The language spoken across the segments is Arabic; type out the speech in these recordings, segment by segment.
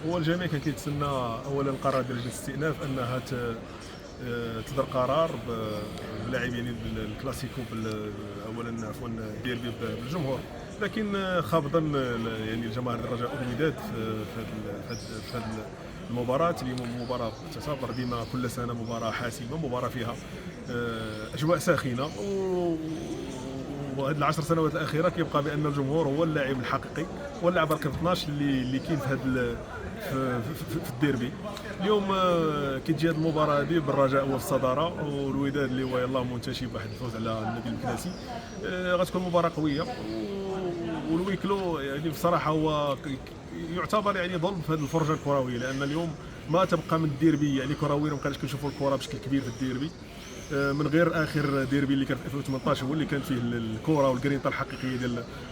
هو الجميع كان كيتسنى اولا القرار ديال لجنه الاستئناف انها تصدر قرار بلاعب يعني الكلاسيكو اولا عفوا الديربي بالجمهور، لكن خابضا يعني الجماهير الرجاء والوداد في هذه المباراة. اليوم مباراة تعتبر ديما كل سنة مباراة حاسمة، مباراة فيها أجواء ساخنة، وهذه العشر سنوات الأخيرة كيبقى بأن الجمهور هو اللاعب الحقيقي، هو اللاعب رقم 12 اللي كاين في هذا في الديربي. اليوم كتجي هذه المباراة هذه بالرجاء هو في الصدارة، والوداد اللي هو يلاه منتشي بواحد الفوز على النادي المكناسي. غتكون مباراة قوية، والويكلو يعني بصراحة هو يعتبر يعني ظلم في هذه الفرجة الكروية، لأن اليوم ما تبقى من الديربي يعني كرويا ما بقيناش كنشوفوا الكرة بشكل كبير في الديربي، من غير اخر ديربي اللي كان في 2018 هو اللي كان فيه الكره والجرينتا الحقيقيه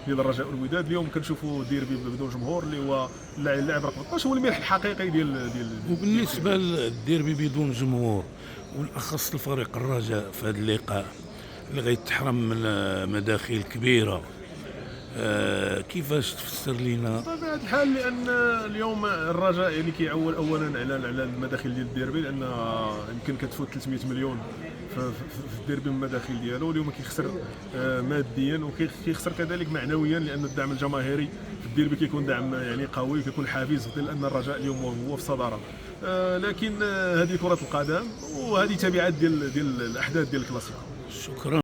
ديال الرجاء والوداد. اليوم كنشوفوا ديربي بدون جمهور اللي هو اللاعب رقم 12 هو الملح الحقيقي ديال وبالنسبه للديربي بدون جمهور، والاخص الفريق الرجاء في هذا اللقاء اللي غيتحرم من مداخيل كبيره، كيفاش تفسر لنا؟ بطبيعه الحال لان اليوم الرجاء يعني كيعول اولا على المداخيل ديال الديربي، لان يمكن كتفوت 300 مليون في الديربي من المداخيل ديالو. اليوم كيخسر ماديا وكيخسر كذلك معنويا، لان الدعم الجماهيري في الديربي كيكون دعم يعني قوي وكيكون حافز، لان الرجاء اليوم هو في الصداره. لكن هذه كره القدم وهذه تبعات ديال الاحداث ديال الكلاسيكو. شكرا.